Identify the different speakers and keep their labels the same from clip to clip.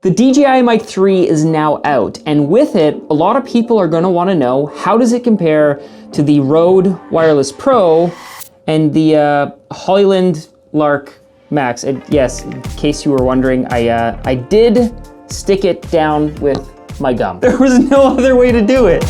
Speaker 1: The DJI Mic 3 is now out, and with it, a lot of people are gonna wanna know, how does it compare to the Rode Wireless Pro and the Hollyland Lark Max? And yes, in case you were wondering, I did stick it down with my gum. There was no other way to do it.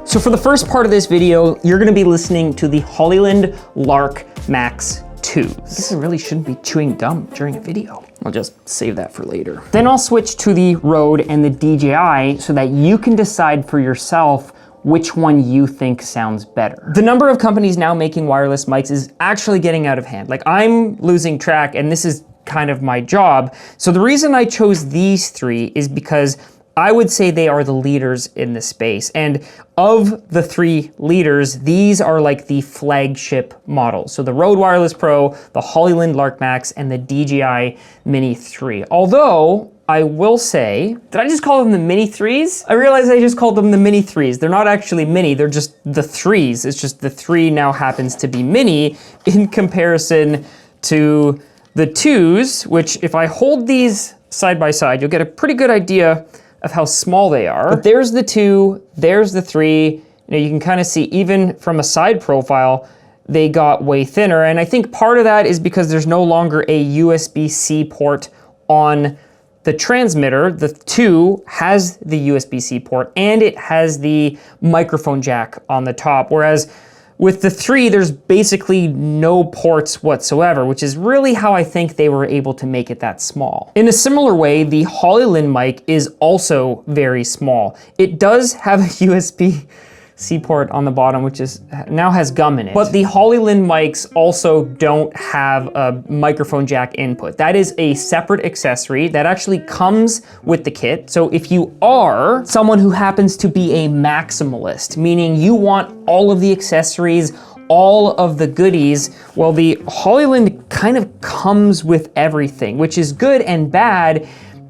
Speaker 1: So for the first part of this video, you're gonna be listening to the Hollyland Lark Max 2. I guess I really shouldn't be chewing gum during a video. I'll just save that for later. Then I'll switch to the Rode and the DJI so that you can decide for yourself which one you think sounds better. The number of companies now making wireless mics is actually getting out of hand. Like, I'm losing track, and this is kind of my job. So the reason I chose these three is because I would say they are the leaders in the space. And of the three leaders, these are like the flagship models. So the Rode Wireless Pro, the Hollyland Lark Max, and the DJI Mini 3. Although, I will say, did I just call them the Mini 3s? I realized I just called them the Mini 3s. They're not actually mini, they're just the 3s. It's just the 3 now happens to be mini in comparison to the 2s, which if I hold these side by side, you'll get a pretty good idea of how small they are. But there's the 2, there's the 3. You know, you can kind of see even from a side profile, they got way thinner. And I think part of that is because there's no longer a USB-C port on the transmitter. The 2 has the USB-C port and it has the microphone jack on the top, whereas with the 3, there's basically no ports whatsoever, which is really how I think they were able to make it that small. In a similar way, the Hollyland mic is also very small. It does have a USB-C port on the bottom, which now has gum in it. But the Hollyland mics also don't have a microphone jack input. That is a separate accessory that actually comes with the kit. So if you are someone who happens to be a maximalist, meaning you want all of the accessories, all of the goodies, well, the Hollyland kind of comes with everything, which is good and bad,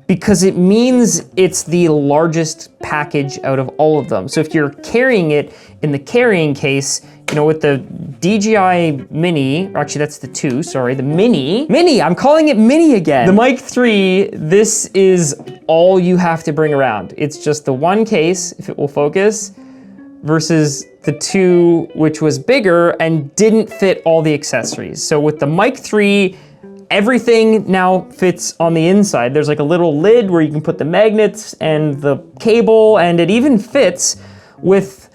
Speaker 1: because it means it's the largest package out of all of them. So if you're carrying it in the carrying case, you know, with the DJI Mini, or actually that's the 2, sorry, the Mini, I'm calling it Mini again. The Mic 3, this is all you have to bring around. It's just the one case, if it will focus, versus the 2, which was bigger and didn't fit all the accessories. So with the Mic 3, everything now fits on the inside. There's like a little lid where you can put the magnets and the cable, and it even fits with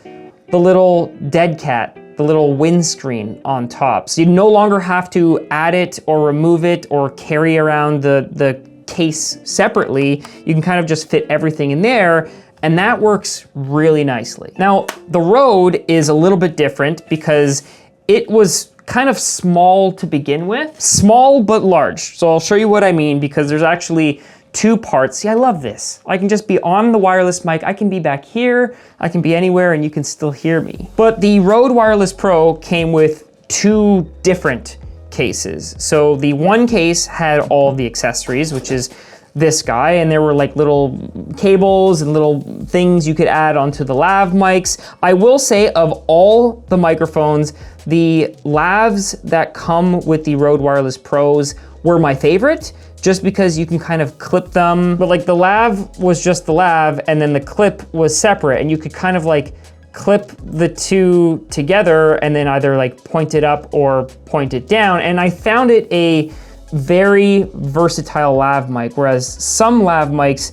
Speaker 1: the little dead cat, the little windscreen on top. So you no longer have to add it or remove it or carry around the case separately. You can kind of just fit everything in there, and that works really nicely. Now, the Rode is a little bit different because it was kind of small to begin with. Small but large. So I'll show you what I mean, because there's actually 2 parts. See, I love this. I can just be on the wireless mic, I can be back here, I can be anywhere, and you can still hear me. But the Rode Wireless Pro came with 2 different cases. So the one case had all of the accessories, which is this guy, and there were like little cables and little things you could add onto the lav mics. I will say, of all the microphones, the lavs that come with the Rode Wireless Pros were my favorite, just because you can kind of clip them. But like, the lav was just the lav, and then the clip was separate, and you could kind of like clip the 2 together and then either like point it up or point it down. And I found it a very versatile lav mic, whereas some lav mics,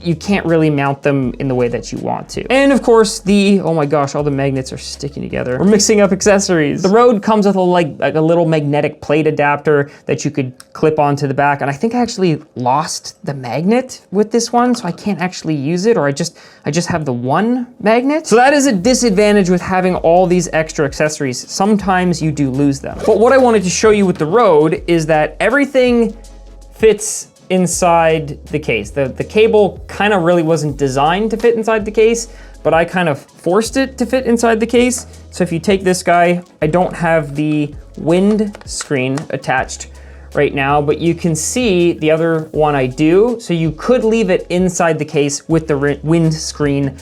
Speaker 1: you can't really mount them in the way that you want to. And of course, oh my gosh, all the magnets are sticking together. We're mixing up accessories. The Rode comes with like a little magnetic plate adapter that you could clip onto the back. And I think I actually lost the magnet with this one, so I can't actually use it, or I just have the one magnet. So that is a disadvantage with having all these extra accessories. Sometimes you do lose them. But what I wanted to show you with the Rode is that everything fits inside the case. The cable kind of really wasn't designed to fit inside the case, but I kind of forced it to fit inside the case. So if you take this guy, I don't have the wind screen attached right now, but you can see the other one I do. So you could leave it inside the case with the wind screen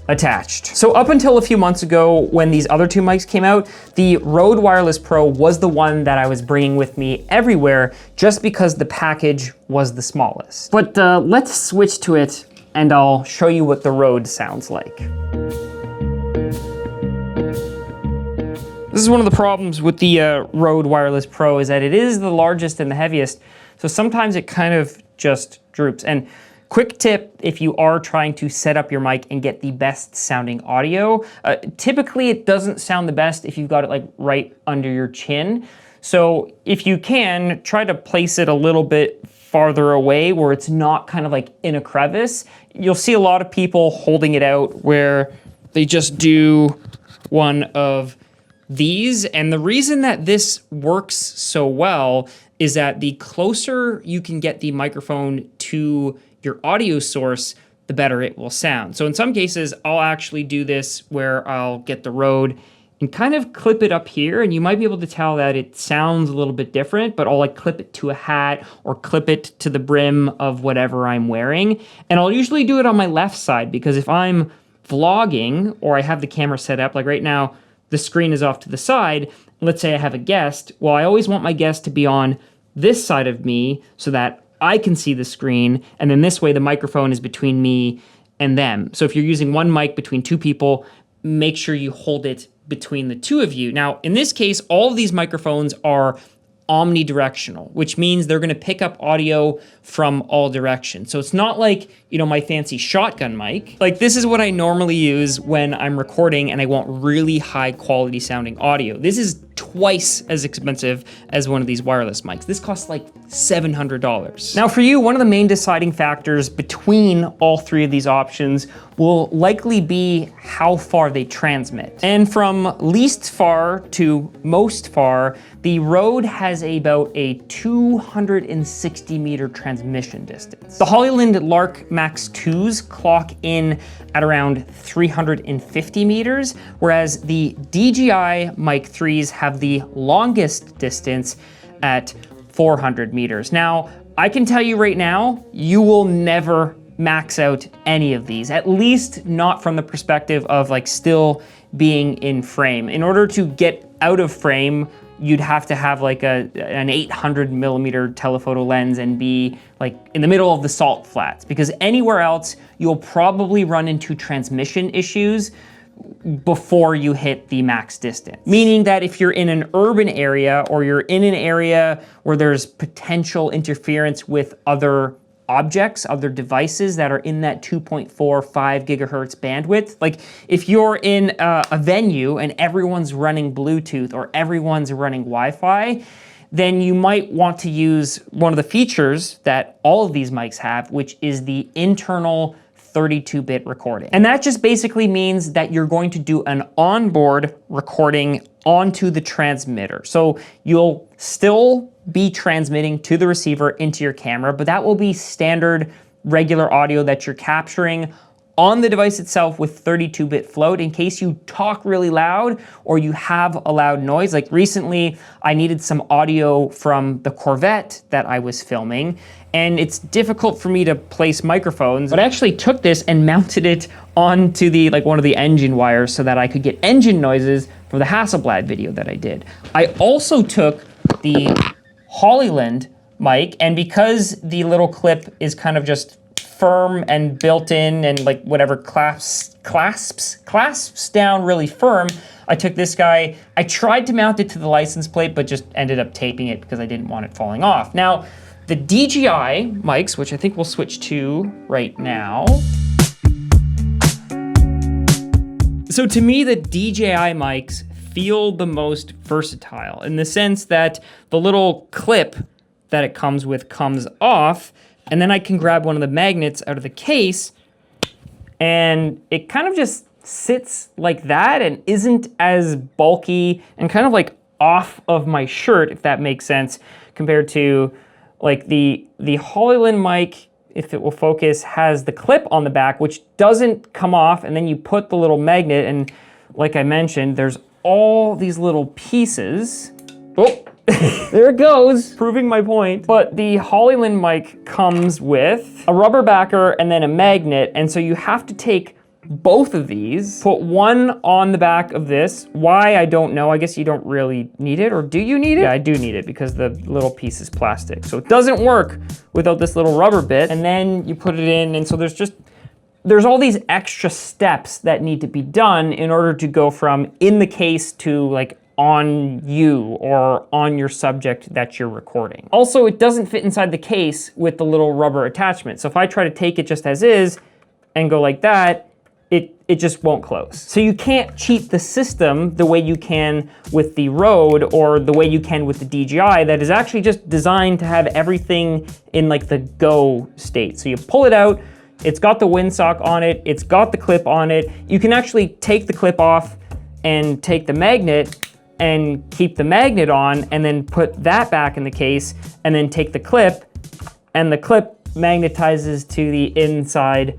Speaker 1: attached. So up until a few months ago, when these other two mics came out, the Rode Wireless Pro was the one that I was bringing with me everywhere just because the package was the smallest. But let's switch to it and I'll show you what the Rode sounds like. This is one of the problems with the Rode Wireless Pro is that it is the largest and the heaviest, so sometimes it kind of just droops. And quick tip, if you are trying to set up your mic and get the best sounding audio, typically it doesn't sound the best if you've got it like right under your chin. So if you can, try to place it a little bit farther away where it's not kind of like in a crevice. You'll see a lot of people holding it out where they just do one of these. And the reason that this works so well is that the closer you can get the microphone to your audio source, the better it will sound. So in some cases, I'll actually do this where I'll get the Rode and kind of clip it up here, and you might be able to tell that it sounds a little bit different, but I'll like clip it to a hat or clip it to the brim of whatever I'm wearing. And I'll usually do it on my left side because if I'm vlogging or I have the camera set up, like right now, the screen is off to the side. Let's say I have a guest. Well, I always want my guest to be on this side of me so that I can see the screen. And then this way the microphone is between me and them. So if you're using one mic between two people, make sure you hold it between the two of you. Now, in this case, all of these microphones are omnidirectional, which means they're gonna pick up audio from all directions. So it's not like, you know, my fancy shotgun mic. Like this is what I normally use when I'm recording and I want really high quality sounding audio. This is twice as expensive as one of these wireless mics. This costs like $700. Now for you, one of the main deciding factors between all three of these options will likely be how far they transmit. And from least far to most far, the Rode has about a 260 meter transmission distance. The Hollyland Lark Max 2s clock in at around 350 meters, whereas the DJI Mic 3s have the longest distance at 400 meters. Now, I can tell you right now, you will never max out any of these, at least not from the perspective of like still being in frame. In order to get out of frame, you'd have to have like an 800 millimeter telephoto lens and be like in the middle of the salt flats, because anywhere else you'll probably run into transmission issues before you hit the max distance. Meaning that if you're in an urban area or you're in an area where there's potential interference with other objects, other devices that are in that 2.45 gigahertz bandwidth. Like if you're in a venue and everyone's running Bluetooth or everyone's running Wi-Fi, then you might want to use one of the features that all of these mics have, which is the internal 32-bit recording. And that just basically means that you're going to do an onboard recording onto the transmitter. So you'll still be transmitting to the receiver into your camera, but that will be standard regular audio that you're capturing on the device itself with 32-bit float in case you talk really loud or you have a loud noise. Like recently, I needed some audio from the Corvette that I was filming, and it's difficult for me to place microphones, but I actually took this and mounted it onto the one of the engine wires so that I could get engine noises for the Hasselblad video that I did. I also took the Hollyland mic, and because the little clip is kind of just firm and built in and like whatever clasps down really firm, I took this guy. I tried to mount it to the license plate, but just ended up taping it because I didn't want it falling off. Now, the DJI mics, which I think we'll switch to right now. So to me, the DJI mics feel the most versatile in the sense that the little clip that it comes with comes off, and then I can grab one of the magnets out of the case, and it kind of just sits like that and isn't as bulky and kind of like off of my shirt, if that makes sense, compared to like the Hollyland mic, if it will focus, has the clip on the back, which doesn't come off, and then you put the little magnet, and like I mentioned, there's all these little pieces. Oh, there it goes, proving my point. But the Hollyland mic comes with a rubber backer and then a magnet, and so you have to take both of these, put one on the back of this. Why, I don't know. I guess you don't really need it, or do you need it? Yeah, I do need it because the little piece is plastic. So it doesn't work without this little rubber bit. And then you put it in, and so there's all these extra steps that need to be done in order to go from in the case to like on you or on your subject that you're recording. Also, it doesn't fit inside the case with the little rubber attachment. So if I try to take it just as is and go like that, it just won't close. So you can't cheat the system the way you can with the Rode or the way you can with the DJI that is actually just designed to have everything in like the go state. So you pull it out, it's got the windsock on it, it's got the clip on it. You can actually take the clip off and take the magnet and keep the magnet on and then put that back in the case and then take the clip, and the clip magnetizes to the inside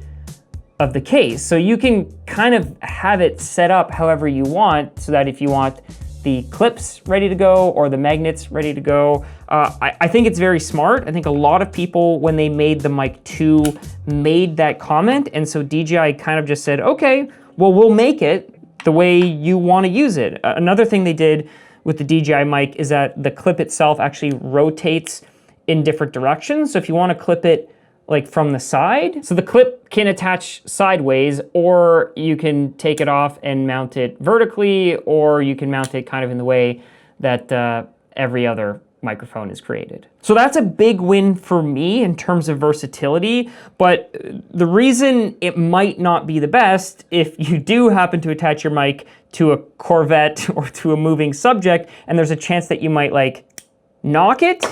Speaker 1: of the case. So you can kind of have it set up however you want, so that if you want the clips ready to go or the magnets ready to go, I think it's very smart. I think a lot of people, when they made the Mic 2, made that comment, and so DJI kind of just said, okay, well, we'll make it the way you want to use it. Another thing they did with the DJI Mic is that the clip itself actually rotates in different directions. So if you want to clip it like from the side, so the clip can attach sideways, or you can take it off and mount it vertically, or you can mount it kind of in the way that every other microphone is created. So that's a big win for me in terms of versatility, but the reason it might not be the best, if you do happen to attach your mic to a Corvette or to a moving subject, and there's a chance that you might like knock it,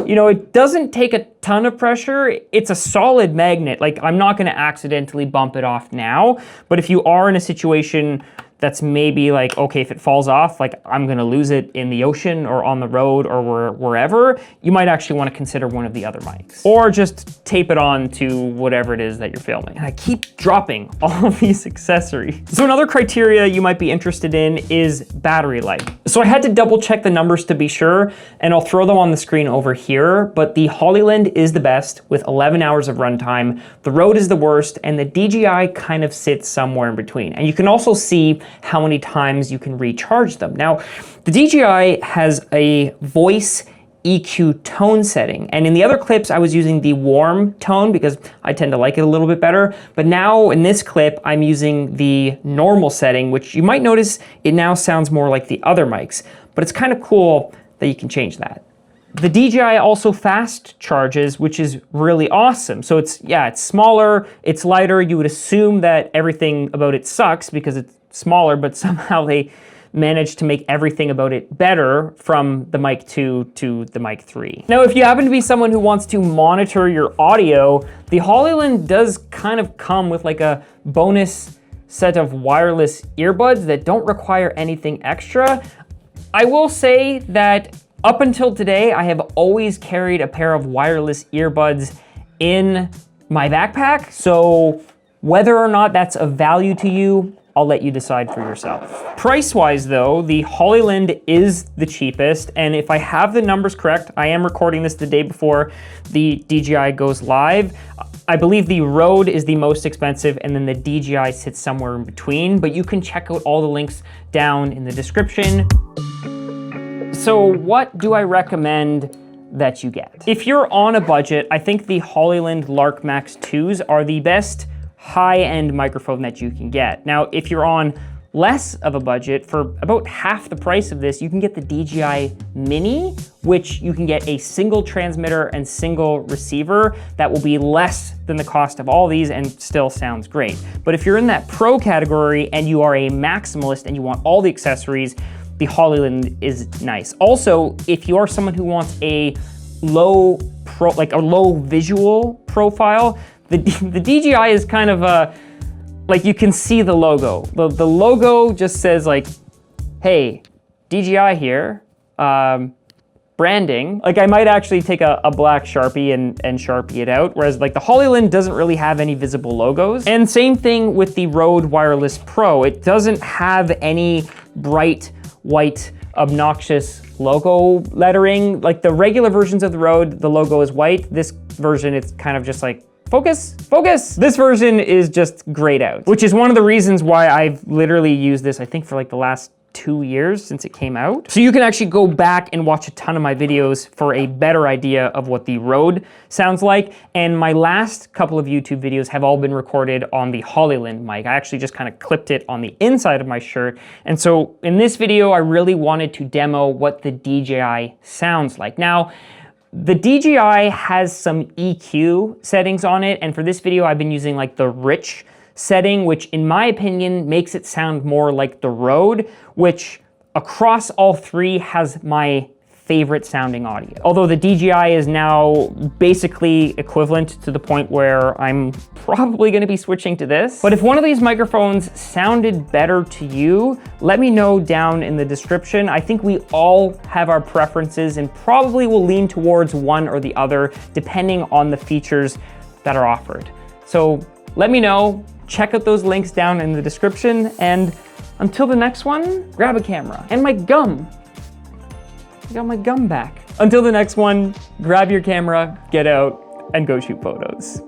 Speaker 1: you know, it doesn't take a ton of pressure. It's a solid magnet. Like, I'm not gonna accidentally bump it off now, but if you are in a situation that's maybe like, okay, if it falls off, like I'm gonna lose it in the ocean or on the road or wherever, you might actually wanna consider one of the other mics. Or just tape it on to whatever it is that you're filming. And I keep dropping all of these accessories. So another criteria you might be interested in is battery life. So I had to double check the numbers to be sure, and I'll throw them on the screen over here, but the Hollyland is the best with 11 hours of runtime, the Rode is the worst, and the DJI kind of sits somewhere in between. And you can also see how many times you can recharge them. Now, the DJI has a voice EQ tone setting, and in the other clips I was using the warm tone because I tend to like it a little bit better, but now in this clip I'm using the normal setting, which you might notice it now sounds more like the other mics, but it's kind of cool that you can change that. The DJI also fast charges, which is really awesome. So it's smaller, it's lighter. You would assume that everything about it sucks because it's smaller, but somehow they managed to make everything about it better from the Mic 2 to the Mic 3. Now, if you happen to be someone who wants to monitor your audio, the Hollyland does kind of come with like a bonus set of wireless earbuds that don't require anything extra. I will say that up until today, I have always carried a pair of wireless earbuds in my backpack. So whether or not that's of value to you, I'll let you decide for yourself. Price-wise though, the Hollyland is the cheapest, and if I have the numbers correct, I am recording this the day before the DJI goes live. I believe the Rode is the most expensive, and then the DJI sits somewhere in between, but you can check out all the links down in the description. So what do I recommend that you get? If you're on a budget, I think the Hollyland Lark Max 2s are the best high-end microphone that you can get. Now, if you're on less of a budget, for about half the price of this, you can get the DJI Mini, which you can get a single transmitter and single receiver that will be less than the cost of all these and still sounds great. But if you're in that pro category and you are a maximalist and you want all the accessories, the Hollyland is nice. Also, if you are someone who wants a low visual profile, the DJI is kind of like you can see the logo. The logo just says like, hey, DJI here, branding. Like I might actually take a black Sharpie and Sharpie it out, whereas like the Hollyland doesn't really have any visible logos. And same thing with the Rode Wireless Pro. It doesn't have any bright white obnoxious logo lettering. Like the regular versions of the Rode, the logo is white. This version, it's kind of just like Focus, focus. This version is just grayed out, which is one of the reasons why I've literally used this, I think, for like the last 2 years since it came out. So you can actually go back and watch a ton of my videos for a better idea of what the Rode sounds like. And my last couple of YouTube videos have all been recorded on the Hollyland mic. I actually just kind of clipped it on the inside of my shirt. And so in this video, I really wanted to demo what the DJI sounds like. Now, the DJI has some EQ settings on it. And for this video, I've been using like the rich setting, which in my opinion makes it sound more like the Rode, which across all three has my favorite sounding audio. Although the DJI is now basically equivalent to the point where I'm probably gonna be switching to this. But if one of these microphones sounded better to you, let me know down in the description. I think we all have our preferences and probably will lean towards one or the other depending on the features that are offered. So let me know. Check out those links down in the description, and until the next one, grab a camera. And my gum. I got my gum back. Until the next one, grab your camera, get out, and go shoot photos.